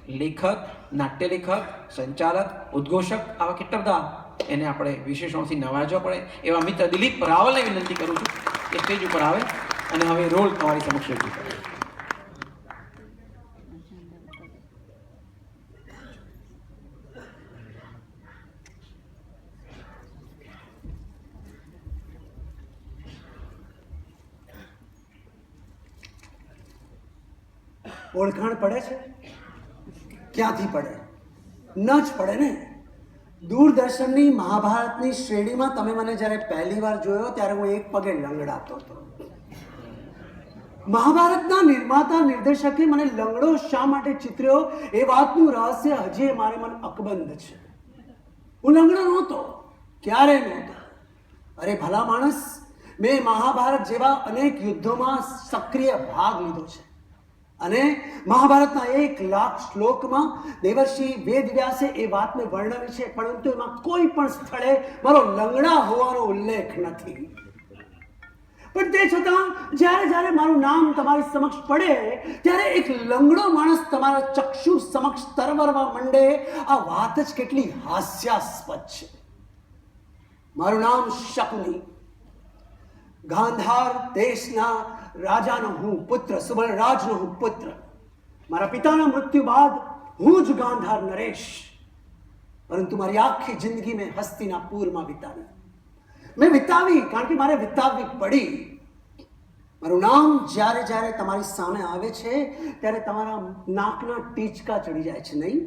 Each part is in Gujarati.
લેખક, નાટ્ય લેખક, સંચાલક, ઉદ્ઘોષક આવા કેટલા બધા એને આપણે વિશેષણોથી નવાજવા પડે એવા મિત્ર દિલીપ રાવલને વિનંતી કરું છું કે સ્ટેજ ઉપર આવે અને હવે રોલ તમારી સમક્ષ રજૂ કરે. ઓળખાણ પડે છે? ક્યાંથી પડે? ન જ પડે ને. દૂરદર્શનની મહાભારતની શ્રેણીમાં તમે મને જ્યારે પહેલી વાર જોયો ત્યારે હું એક પગે લંગડાતો હતો. મહાભારતના નિર્માતા નિર્દેશકે મને લંગડો શા માટે ચિતર્યો એ વાતનું રહસ્ય હજી મારે મને અકબંધ છે. હું લંગડો નહોતો, ક્યારે નહોતો. અરે ભલા માણસ, મેં મહાભારત જેવા અનેક યુદ્ધોમાં સક્રિય ભાગ લીધો છે અને મહાભારતના 1,00,000 શ્લોકમાં દેવર્ષિ વેદવ્યાસે એ વાતને વર્ણવી છે, પરંતુ એમાં કોઈ પણ સ્થળે મારો લંગડા હોવાનો ઉલ્લેખ નથી. પણ તે છતાં જ્યારે મારું નામ તમારી સમક્ષ પડે ત્યારે એક લંગડો માણસ તમારા ચક્ષુ સમક્ષ તરવરવા માંડે, આ વાત જ કેટલી હાસ્યાસ્પદ છે. મારું નામ શકુની, ગાંધાર દેશના રાજાનો હું પુત્ર, સુબલરાજનો હું પુત્ર. મારા પિતાના મૃત્યુ બાદ હું જ ગાંધાર નરેશ, પરંતુ મારી આખી જિંદગી મેં હસ્તિનાપુરમાં વિતાવી. મેં વિતાવી કારણ કે મારે વિતાવવી પડી. મારું નામ જ્યારે તમારી સામે આવે છે ત્યારે તમારા નાકના ટીચકા ચડી જાય છે, નહીં?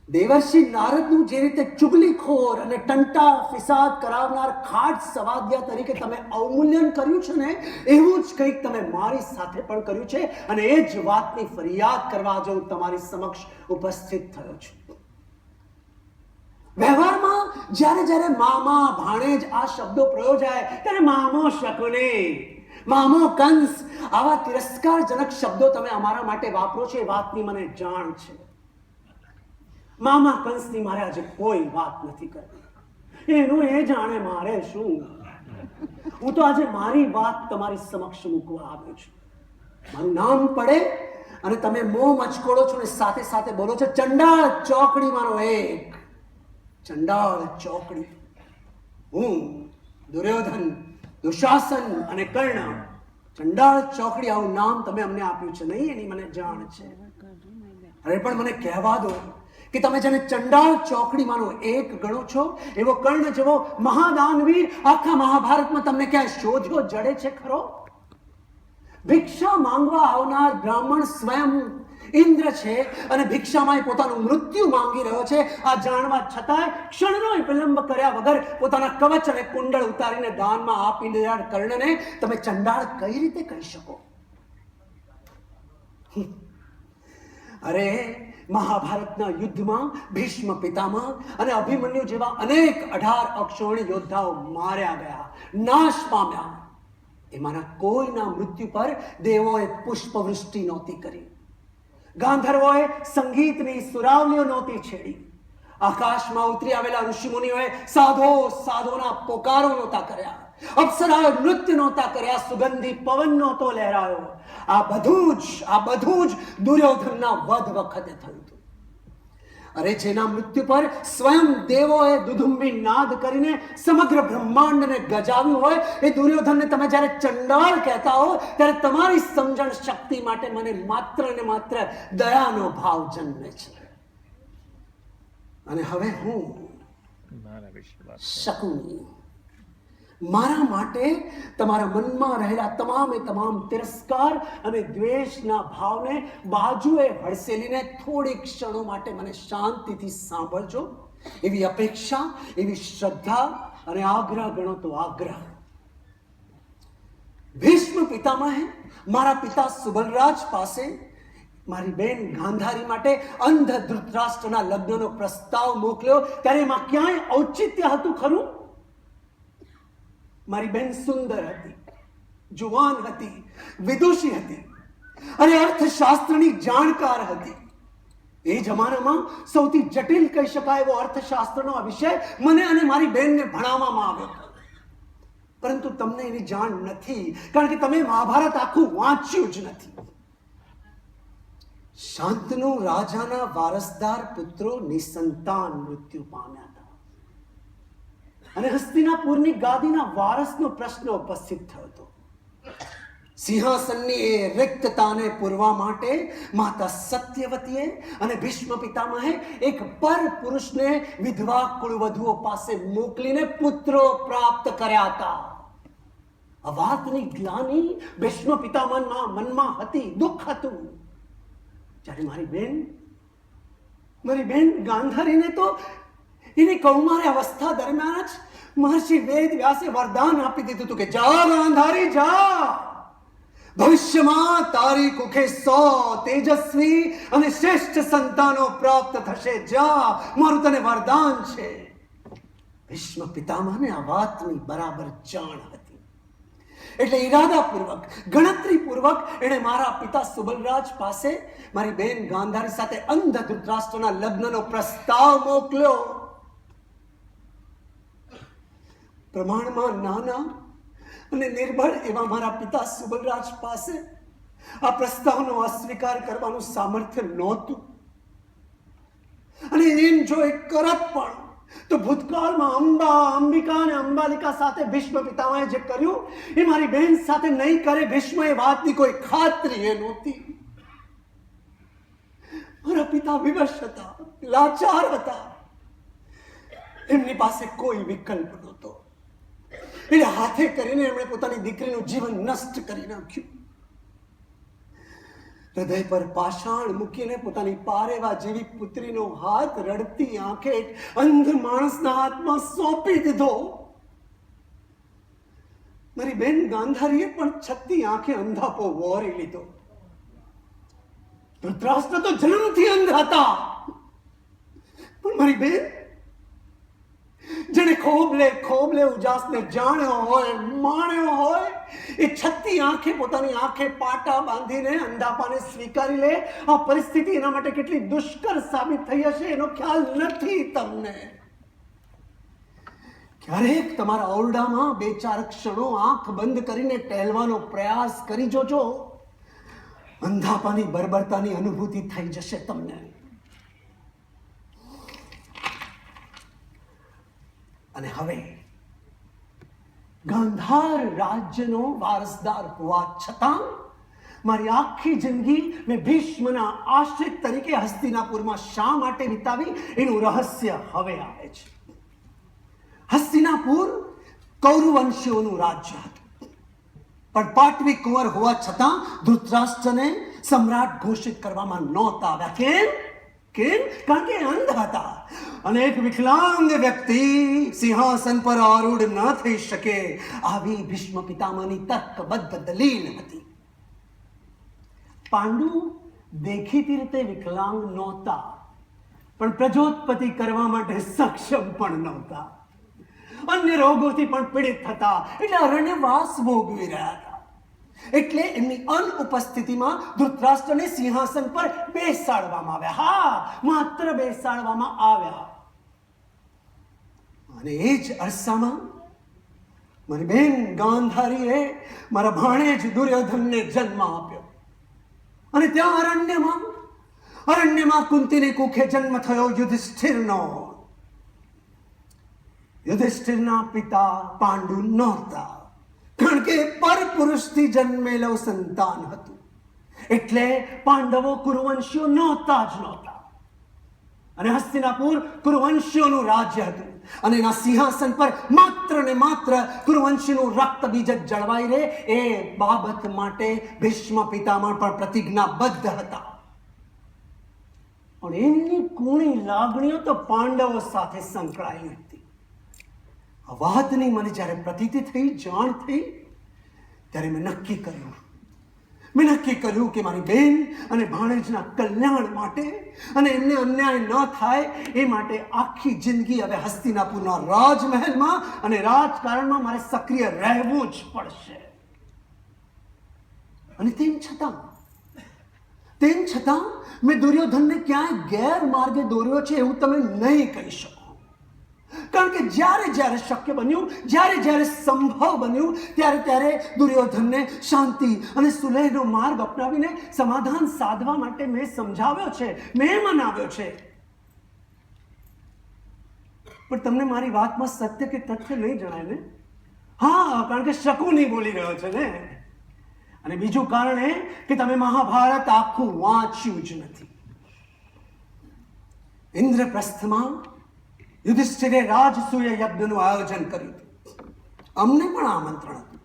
દેવર્ષિ નારદનું જે રીતે ચુગલીખોર અને ટંટા ફિસાદ કરાવનાર ખાટ સવાદ્યા તરીકે તમે અવમૂલ્યન કર્યું છે ને, એવું જ કંઈક તમે મારી સાથે પણ કર્યું છે અને એ જ વાતની ફરિયાદ કરવા જો હું તમારી સમક્ષ ઉપસ્થિત થયો છું. વ્યવહારમાં જ્યારે મામા, ભાણેજ આ શબ્દો પ્રયોજાય ત્યારે મામો શકુને, મામો કંસ આવા તિરસ્કારજનક શબ્દો તમે અમારા માટે વાપરો છો એ વાતની મને જાણ છે. મામા કંસની મારે આજે કોઈ વાત નથી કરવી. એનું એ જાણે મારે શું. હું તો આજે મારી વાત તમારી સમક્ષ મૂકવા આવ્યો છું. મારું નામ પડે અને તમે મોં મચકોડો છો ને સાથે સાથે બોલો છો ચંડાળ ચોકડીમાંનો એક. ચંડાળ ચોકડી. હું દુર્યોધન, દુશાસન અને કર્ણ. ચંડાળ ચોકડી આવું નામ તમે અમને આપ્યું છે, નહીં? એની મને જાણ છે. અરે પણ મને કહેવા દો કે તમે જેને ચંડાળ ચોકડીમાંનો એક ગણો છો એવો કર્ણ જેવો મહાદાનવીર આખા મહાભારતમાં તમને ક્યાંય શોધ્યો જડે છે ખરો? ભિક્ષા માંગવા આવનાર બ્રાહ્મણ સ્વયં ઇન્દ્ર છે અને ભિક્ષામાં પોતાનું મૃત્યુ માંગી રહ્યો છે. આ જાણવા છતાંય ક્ષણનો વિલંબ કર્યા વગર પોતાના કવચ અને કુંડળ ઉતારીને દાનમાં આપી દેનાર કર્ણને તમે ચંડાળ કઈ રીતે કહી શકો? અરે મહાભારતના યુદ્ધમાં ભીષ્મ પિતામહ અને અભિમન્યુ જેવા અનેક 18 અક્ષોણી યોદ્ધાઓ માર્યા ગયા, નાશ પામ્યા. એમાંના કોઈના મૃત્યુ પર દેવોએ પુષ્પવૃષ્ટિ નહોતી કરી, ગાંધર્વોએ સંગીતની સુરાવલીઓ નહોતી છેડી, આકાશમાં ઉતરી આવેલા ઋષિમુનિઓએ સાધોના પોકારો નહોતા કર્યા, અપ્સરાએ નૃત્ય નહોતા કર્યા, સુગંધી પવન નહોતો લહેરાયો. આ બધું જ દુર્યોધનના વધ વખતે થયું હતું. અરે જેના મૃત્યુ પર સ્વયં દેવોએ દુદુંબી નાદ કરીને સમગ્ર બ્રહ્માંડને ગજાવ્યું હોય એ દુર્યોધનને તમે જ્યારે ચંડાળ કહેતા હો ત્યારે તમારી સમજણ શક્તિ માટે મને માત્ર ને માત્ર દયાનો ભાવ જન્મે છે. અને હવે હું શકુની મારા માટે તમારા મનમાં રહેલા તમામ તિરસ્કાર અને દ્વેષના ભાવને બાજુએ હડસેલીને થોડી ક્ષણો માટે મને શાંતિથી સાંભળજો એવી અપેક્ષા, એવી શ્રદ્ધા અને આગ્રહ ગણો તો આગ્રહ. ભીષ્મ પિતામહે મારા પિતા સુબલરાજ પાસે મારી બેન ગાંધારી માટે અંધ ધૃતરાષ્ટ્રના લગ્નનો પ્રસ્તાવ મોકલ્યો ત્યારે એમાં ક્યાંય ઔચિત્ય હતું ખરું? મારી બેન સુંદર હતી, જુવાન હતી, વિદુષી હતી અને અર્થશાસ્ત્રની જાણકાર હતી. એ જમાનામાં સૌથી જટિલ કહી શકાય એવો અર્થશાસ્ત્રનો આ વિષય મને અને મારી બેનને ભણાવવામાં આવ્યો. પરંતુ તમને એની જાણ નથી કારણ કે તમે મહાભારત આખું વાંચ્યું જ નથી. શાંતનુ રાજાના વારસદાર પુત્રો નિસંતાન મૃત્યુ પામ્યા હતા અને હસ્તિનાપુરની ગાદીના વારસનો પ્રશ્ન ઉપસ્થિત થયો હતો. સિંહાસનની એ રિક્તતાને પૂરવા માટે માતા સત્યવતીએ અને ભીષ્મ પિતામહે એક પર પુરુષને વિધવા કુળવધુઓ પાસે મોકલીને પુત્રો પ્રાપ્ત કર્યા હતા. આ વાતની ગ્લાની ભીષ્મ પિતામહના મનમાં હતી, દુઃખ હતું. જ્યારે મારી બેન ગાંધારીને તો એની કૌમારી અવસ્થા દરમિયાન જ મહર્ષિ વેદ વ્યાસે વરદાન આપી દીધું હતું કે જા ગાંધારી જા, ભવિષ્યમાં તારી કુખે 100 તેજસ્વી અને શ્રેષ્ઠ સંતાનો પ્રાપ્ત થશે. જા, મારું તને વરદાન છે. ભીષ્મ પિતામહને આ વાતની બરાબર જાણ હતી. એટલે ઈરાદાપૂર્વક, ગણતરીપૂર્વક એણે મારા પિતા સુબલરાજ પાસે મારી બેન ગાંધારી સાથે અંધ ધૃતરાષ્ટ્રના લગ્નનો પ્રસ્તાવ મોકલ્યો. પ્રમાણમાં નાના અને નિર્બળ એવા મારા પિતા સુબલરાજ પાસે આ પ્રસ્તાવનો અસ્વીકાર કરવાનું સામર્થ્ય નહોતું. અને એમ જો એ કરત પણ તો ભૂતકાળમાં અંબિકા અને અંબાલિકા સાથે ભીષ્મ પિતામહે જે કર્યું એ મારી બહેન સાથે નહીં કરે. ભીષ્મ એ વાતની કોઈ ખાતરી એ નહોતી. મારા પિતા વિવશ હતા, લાચાર હતા. એમની પાસે કોઈ વિકલ્પ નહોતો. એટલે હાથે કરીને એમણે પોતાની દીકરીનું જીવન નષ્ટ કરી નાખ્યું. હૃદય પર પાષાણ મૂકીને પોતાની પારેવા જેવી પુત્રીનો હાથ રડતી આંખે અંધ માણસના હાથમાં સોંપી દીધો. મારી બેન ગાંધારીએ પણ છતી આંખે અંધાપો વહોરી લીધો. ધૃતરાષ્ટ્ર તો જન્મથી અંધ હતા, પણ મારી બેન જેને ખોબલે ઉજાસને જાણ્યો હોય, માણ્યો હોય, એ છતી આંખે પોતાની આંખે પાટા બાંધીને અંધાપાને સ્વીકારી લે. આ પરિસ્થિતિ એના માટે કેટલી દુષ્કર સાબિત થઈ હશે એનો ખ્યાલ નથી તમને. ક્યારેક તમારા ઓરડામાં 2-4 ક્ષણો આંખ બંધ કરીને ટહેલવાનો પ્રયાસ કરી જોજો. અંધાપાની બર્બરતાની અનુભૂતિ થઈ જશે તમને. અને હવે ગાંધાર રાજ્યનો વારસદાર હોવા છતાં મારી આખી જિંદગી મેં ભીષ્મના આશ્રિત તરીકે હસ્તિનાપુરમાં શા માટે વિતાવી એનું રહસ્ય હવે આવે છે. હસ્તિનાપુર કૌરવવંશીઓનું રાજ્ય હતું, પણ પાટવી કુંવર હોવા છતાં ધૃતરાષ્ટ્રને સમ્રાટ ઘોષિત કરવામાં નહોતા આવ્યા. કેમ? કારણ કે અંધ હતા અને એક વિકલાંગ વ્યક્તિ સિંહાસન પર આરૂઢ ન થઈ શકે. આવી ભીષ્મ પિતામહની તર્કબદ્ધ દલીલ હતી. પાંડુ દેખીતી રીતે વિકલાંગ નહોતા, પણ પ્રજોત્પત્તિ કરવા માટે સક્ષમ પણ નહોતા. અન્ય રોગોથી પણ પીડિત હતા, એટલે અરણ્યવાસ ભોગવી રહ્યા હતા. એટલે એમની અનુપસ્થિતિમાં ધૃતરાષ્ટ્રને સિંહાસન પર બેસાડવામાં આવ્યા. હા, માત્ર બેસાડવામાં આવ્યા. અને એ જ અરસામાં મારી બેન ગાંધારીએ મારા ભાણેજ દુર્યોધનને જન્મ આપ્યો. અને ત્યાં અરણ્યમાં કુંતીની કુખે જન્મ થયો યુધિષ્ઠિરનો. યુધિષ્ઠિરના પિતા પાંડુ નહોતા, કારણ કે પર પુરુષથી જન્મેલો સંતાન હતું. એટલે પાંડવો કુરુવંશીઓ નહોતા જ નહોતા. અને હસ્તિનાપુર કુરુવંશીઓનું રાજ્ય હતું. અને એના સિંહાસન પર માત્ર ને માત્ર કુરુવંશીનું રક્ત બીજ જળવાઈ રહે એ બાબત માટે ભીષ્મ પિતામહ પણ પ્રતિજ્ઞાબદ્ધ હતા. પણ એમની કુણી લાગણીઓ તો પાંડવો સાથે સંકળાયેલી હતી. આ વાતની મને જ્યારે પ્રતીતિ થઈ, જાણ થઈ, ત્યારે મેં નક્કી કર્યું કે મારી બેન અને ભાણેજના કલ્યાણ માટે અને એમને અન્યાય ન થાય એ માટે આખી જિંદગી હવે હસ્તિનાપુરના રાજમહેલમાં અને રાજકારણમાં મારે સક્રિય રહેવું જ પડશે. અને તેમ છતાં મેં દુર્યોધનને ક્યાંય ગેરમાર્ગે દોર્યો છે એવું તમે નહીં કહી શકો. કારણ કે જ્યારે જ્યારે શક્ય બન્યું, જ્યારે જ્યારે સંભવ બન્યું, ત્યારે ત્યારે દુર્યોધનને શાંતિ અને સુલેહનો માર્ગ અપનાવીને સમાધાન સાધવા માટે મેં સમજાવ્યો છે, મેં મનાવ્યો છે. પણ તમને મારી વાતમાં સત્ય કે તથ્ય નહીં જણાય ને? હા, કારણ કે શકુની બોલી રહ્યો છે ને. અને બીજું કારણ એ કે તમે મહાભારત આખું વાંચ્યું જ નથી. ઇન્દ્રપ્રસ્થમાં યુધિષ્ઠિરે રાજસૂય યજ્ઞનું આયોજન કર્યું હતું. અમને પણ આમંત્રણ હતું.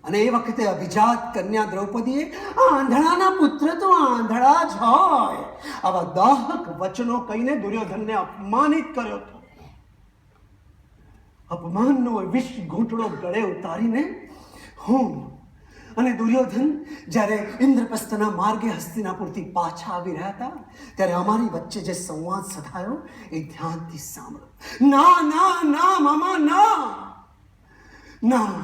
અને એ વખતે અભિજાત કન્યા દ્રૌપદીએ આંધળાના પુત્ર તો આંધળા જ હોય આવા દાહક વચનો કહીને દુર્યોધનને અપમાનિત કર્યો હતો. અપમાનનો વિષ ઘૂંટડો ગળે ઉતારીને હું અને દુર્યોધન જ્યારે ઇન્દ્રપ્રસ્થના માર્ગે હસ્તિનાપુરથી પાછા આવી રહ્યા હતા, ત્યારે અમારી વચ્ચે જે સંવાદ સધાયો એ ધ્યાનથી સાંભળો. ના ના ના મામા, ના ના,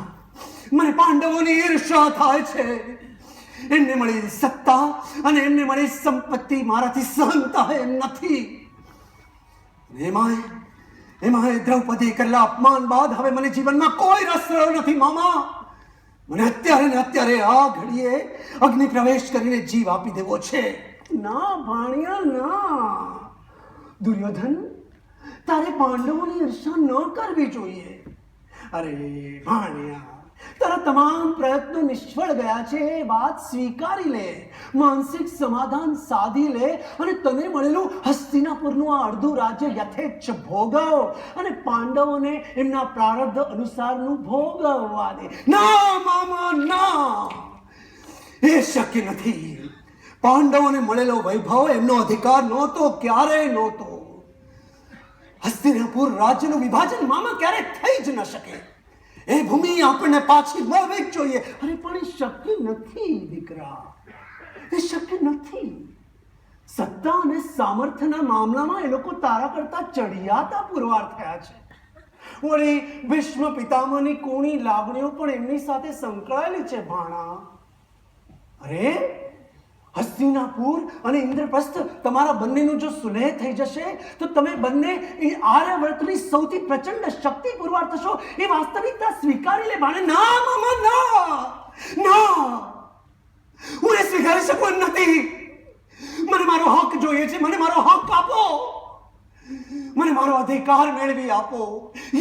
મને પાંડવોની ઈર્ષા થાય છે. એમને મળી સત્તા અને એમને મળી સંપત્તિ મારાથી સહન થાય એમ નથી. એમાં દ્રૌપદી કરેલા અપમાન બાદ હવે મને જીવનમાં કોઈ રસ રહ્યો નથી મામા. મને અત્યારે ને અત્યારે આ ઘડીએ અગ્નિ પ્રવેશ કરીને જીવ આપી દેવો છે. ના ભાણિયા, ના. દુર્યોધન, તારે પાંડવોની ઈર્ષા ન કરવી જોઈએ. અરે ભાણિયા, તારા તમામ પ્રયત્નો નિષ્ફળ ગયા છે એ વાત સ્વીકારી લે, માનસિક સમાધાન સાધી લે અને તને મળેલું હસ્તિનાપુરનું આ અડધું રાજ્ય યથેચ્છ ભોગવ અને પાંડવોને એમના પ્રારબ્ધ અનુસારનું ભોગવવા દે. ના મામા, ના, એ શક્ય નથી. પાંડવોને મળેલો વૈભવ એમનો અધિકાર નહોતો, ક્યારેય નહોતો. હસ્તિનાપુર રાજ્યનું વિભાજન મામા ક્યારે થઈ જ ન શકે. એ ભૂમિ આપણને પાછી મળવી જ જોઈએ. અરે પણ એ શક્ય નથી દીકરા, એ શક્ય નથી. સત્તા અને સામર્થ્યના મામલામાં એ લોકો તારા કરતા ચડિયાતા પુરવાર થયા છે. વળી ભીષ્મ પિતામહની કોની લાગણીઓ પણ એમની સાથે સંકળાયેલી છે ભાણા. અરે હસ્તિનાપુર અને ઇન્દ્રપ્રસ્થ તમારા બંનેનું જો સુલેહ થઈ જશે તો તમે બંને એ આર્યવર્તની સૌથી પ્રચંડ શક્તિ પુરવાર થશો. એ વાસ્તવિકતા સ્વીકારી લે ભાણે. ના મામા, ના, ના, હું એ સ્વીકારી શકું એમ નથી. મને મારો હક જોઈએ છે. મને મારો હક આપો. મને મારો અધિકાર મેળવી આપો.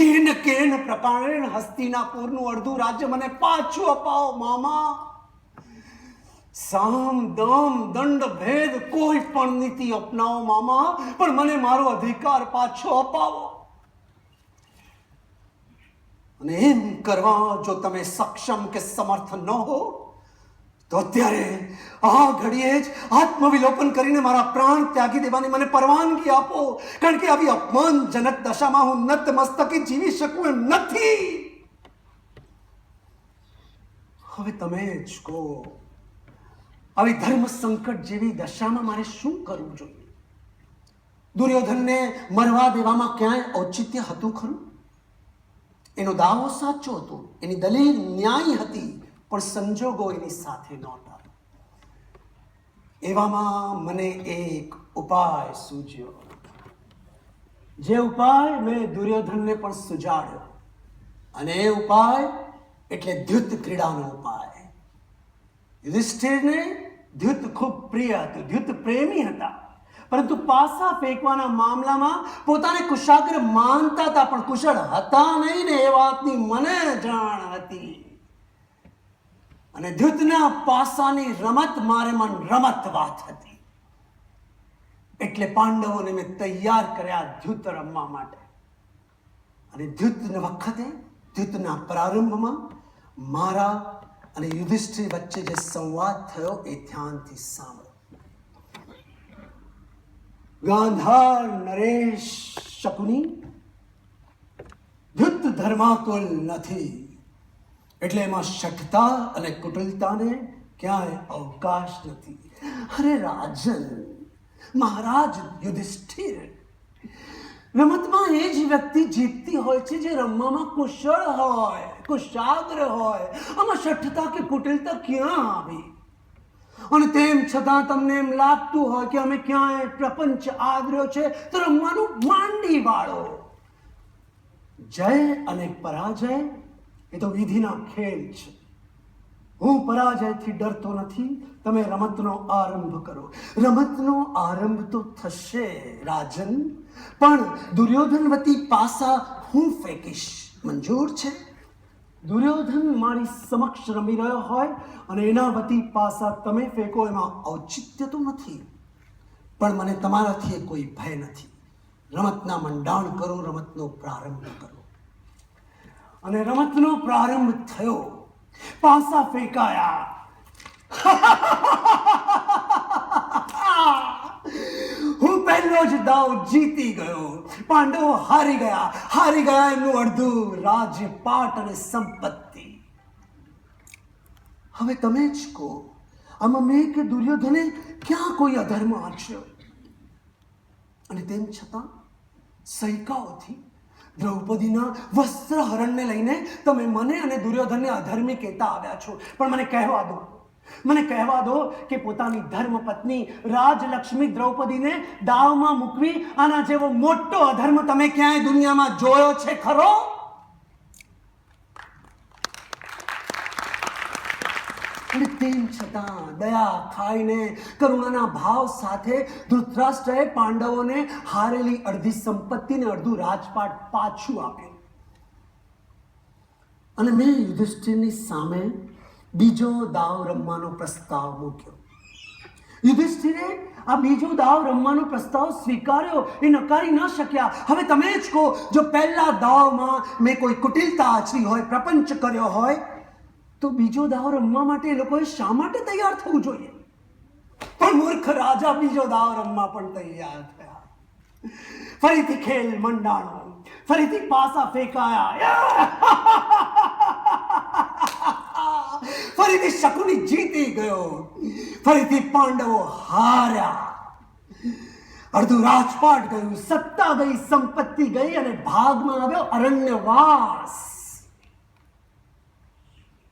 એન કેન પ્રકારે હસ્તિનાપુરનું અડધું રાજ્ય મને પાછું અપાવો મામા. સામ દામ દંડ ભેદ કોઈ પણ નીતિ અપનાવો મામા, પણ મને મારો અધિકાર પાછો અપાવો. અને એમ કરવા જો તમે સક્ષમ કે સમર્થ ન હો તો અત્યારે આ ઘડીએ જ આત્મવિલોપન કરીને મારા પ્રાણ ત્યાગી દેવાની મને પરવાનગી આપો. કારણ કે આવી અપમાનજનક દશામાં હું નતમસ્તકે જીવી શકું એમ નથી. હવે તમે જ કહો, આવી ધર્મ સંકટ જેવી દશામાં મારે શું કરવું જોઈએ? દુર્યોધનને મરવા દેવામાં ક્યાંય ઔચિત્ય હતું ખરું? એનો દાવો સાચો હતો, એની દલીલ ન્યાયી હતી, પણ સંજોગો એની સાથે નહોતા. એવામાં મને એક ઉપાય સૂઝ્યો, જે ઉપાય મેં દુર્યોધનને પણ સુજાડ્યો. અને એ ઉપાય એટલે દ્યુત ક્રીડાનો ઉપાય. યુધિષ્ઠિરને દ્યુત ખૂબ પ્રિય હતું, દ્યુત પ્રેમી હતા, પરંતુ પાસા ફેંકવાના મામલામાં પોતાને કુશાગ્ર માનતા હતા, પણ કુશળ હતા નહીં ને એ વાતની મને જાણ હતી. અને દ્યુતના પાસાની રમત મારે મન રમત વાત હતી. એટલે પાંડવોને મેં તૈયાર કર્યા દ્યુત રમવા માટે. અને દ્યુતના વખતે, દ્યુતના પ્રારંભમાં મારા અને યુધિષ્ઠિર વચ્ચે જે સંવાદ થયો એ ધ્યાનથી સાંભળો. ગાંધાર નરેશ શકુની દ્યુત ધર્માકુલ નથી, એટલે એમાં શઠતા અને કુટિલતાને ક્યાંય અવકાશ નથી. અરે રાજન, મહારાજ યુધિષ્ઠિર, રમતમાં એ જ વ્યક્તિ જીતતી હોય છે જે રમવામાં કુશળ હોય, કુશાગ્ર હોય. આમાં શઠતા કે કુટિલતા ક્યાં આવી? અને તેમ છતાં તમને એમ લાગતું હોય કે અમે ક્યાંય પ્રપંચ આદર્યો છે તો રમવાનું માંડી વાળો. જય અને પરાજય એ તો વિધિના ખેલ છે. હું પરાજયથી ડરતો નથી. તમે રમતનો આરંભ કરો. રમતનો આરંભ તો થશે રાજન, પણ દુર્યોધન વતી પાસા હું ફેંકીશ. મંજૂર છે? દુર્યોધન મારી સમક્ષ રમી રહ્યો હોય અને એના વતી પાસા તમે ફેંકો એમાં ઔચિત્ય તો નથી, પણ મને તમારાથી કોઈ ભય નથી. રમતના મંડાણ કરો, રમતનો પ્રારંભ કરો. અને રમતનો પ્રારંભ થયો. પાસા ફેંકાયા. હું પહેલો જ દાવ જીતી ગયો. પાંડવો હારી ગયા. હારી ગયા એમનું અડધું રાજપાટ અને સંપત્તિ. હવે તમે જ કહો, આમાં મેં કે દુર્યોધને ક્યાં કોઈ અધર્મ આચર્યો? અને તેમ છતાં સૈકાઓથી દ્રૌપદીના વસ્ત્રહરણને લઈને તમે મને અને દુર્યોધનને અધર્મી કહેતા આવ્યા છો. પણ મને કહેવા દો કે પોતાની ધર્મપત્ની રાજલક્ષ્મી દ્રૌપદીને દાવમાં મૂકવી આના જેવો મોટો અધર્મ તમે ક્યાંય દુનિયામાં જોયો છે ખરો? અને તેમ છતાં દયા ખાઈને કરુણાના ભાવ સાથે ધૃતરાષ્ટ્રએ પાંડવોને હારેલી અડધી સંપત્તિને અડધું રાજપાટ પાછું આપ્યું. અને મેં યુધિષ્ઠિરની સામે બીજો દાવ રમવાનો પ્રસ્તાવ મૂક્યો. યુધિષ્ઠિરે આ બીજો દાવ રમવાનો પ્રસ્તાવ સ્વીકાર્યો. એ નકારી ન શક્યા. હવે તમે જ કહો, જો પહેલા દાવમાં મેં કોઈ કુટિલતા આચરી હોય, પ્રપંચ કર્યો હોય, તો બીજો દાવ રમવા માટે એ લોકોએ શા માટે તૈયાર થવું જોઈએ? પણ મૂર્ખ રાજા બીજો દાવ રમવા પણ તૈયાર થયા. ફરીથી ખેલ મંડાણો. ફરીથી પાસા ફેંકાયા. ફરીથી શકુની જીતી ગયો. ફરીથી પાંડવો હાર્યા. અડધું રાજપાટ ગયું, સત્તા ગઈ, સંપત્તિ ગઈ અને ભાગમાં આવ્યો અરણ્યવાસ.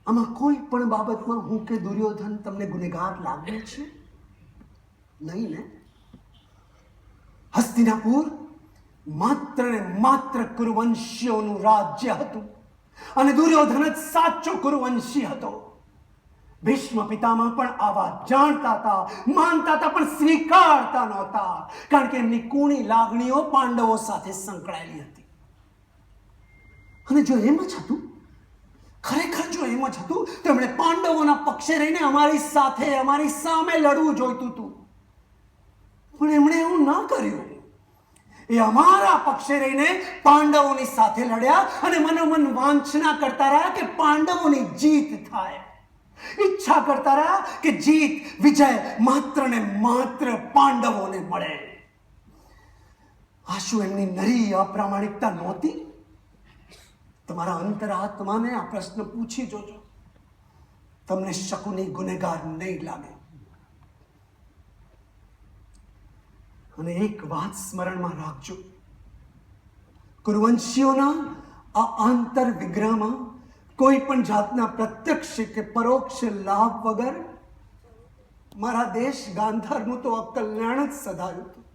આમાં કોઈ પણ બાબતમાં હું કે દુર્યોધન તમને ગુનેગાર લાગે છે? નહીં ને? હસ્તિનાપુર માત્ર ને માત્ર કુરુવંશીઓનું રાજ્ય હતું અને દુર્યોધન જ સાચો કુરુવંશી હતો. ભીષ્મ પિતામહ પણ આવા જાણતા હતા, માનતા હતા, પણ સ્વીકારતા નહોતા, કારણ કે એમની કુણી લાગણીઓ પાંડવો સાથે સંકળાયેલી હતી. અને જો એમ જ હતું, ખરેખર જો એમ જ હતું, તો એમણે પાંડવોના પક્ષે રહીને અમારી સાથે, અમારી સામે લડવું જોઈતું હતું. પણ એમણે એવું ન કર્યું. એ અમારા પક્ષે રહીને પાંડવોની સાથે લડ્યા અને મનોમન વાંછના કરતા રહ્યા કે પાંડવોની જીત થાય. ઈચ્છા કરતા રહ્યા કે જીત, વિજય માત્ર ને માત્ર પાંડવોને મળે. આ શું એમની નરી અપ્રામાણિકતા નહોતી? તમારા અંતરાત્માને આ પ્રશ્ન પૂછી જોજો. તમને શકુની ગુનેગાર નહીં લાગે. અને એક વાત સ્મરણમાં રાખજો, કુરુવંશીઓના આ આંતર વિગ્રહમાં કોઈ પણ જાતના પ્રત્યક્ષ કે પરોક્ષ લાભ વગર મારા દેશ ગાંધારનું તો અકલ્યાણ જ સધાયું હતું.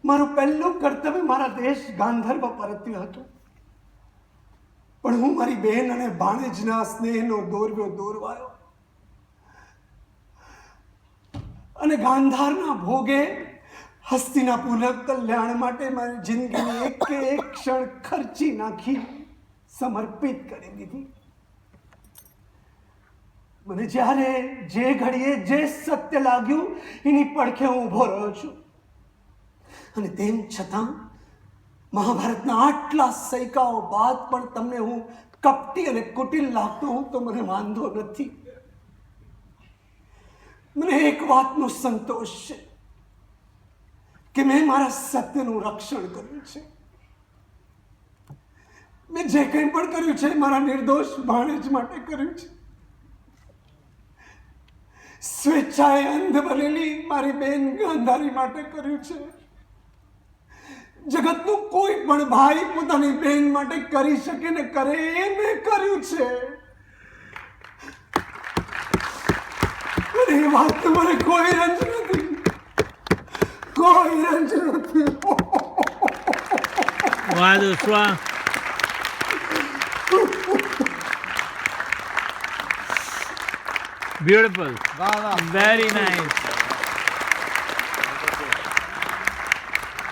મારું પહેલું કર્તવ્ય મારા દેશ ગાંધર્વ પરત્યું હતું. પણ હું મારી બહેન અને ભાણેજના સ્નેહનો દોરવ્યો દોરવાયો અને ગાંધારના ભોગે હસ્તિનાપુરના કલ્યાણ માટે મારી જિંદગીની એક ક્ષણ ખર્ચી નાખી, સમર્પિત કરી દીધી. મને જ્યારે જે ઘડીએ જે સત્ય લાગ્યું એની પડખે હું ઊભો રહ્યો છું. અને તેમ છતાં મહાભારતના આટલા સૈકાઓ બાદ પણ તમને હું કપટી અને કુટિલ લાગતો હું તો મને વાંધો નથી. મને એક વાતનો સંતોષ છે કે મેં મારા સત્યનું રક્ષણ કર્યું છે. મેં જે કંઈ પણ કર્યું છે મારા નિર્દોષ ભાણેજ માટે કર્યું છે. સ્વેચ્છાએ અંધ બનેલી મારી બેન ગાંધારી માટે કર્યું છે. જગતનું કોઈ પણ ભાઈ પોતાની બેન માટે કરી શકે ને કરે એ મેં કર્યું છે. એ વાત મને કોઈ રંજ નથી, કોઈ રંજ નથી. વાહ દોસ્ત વાહ. બ્યુટીફુલ. વાહ વાહ વેરી નાઇસ.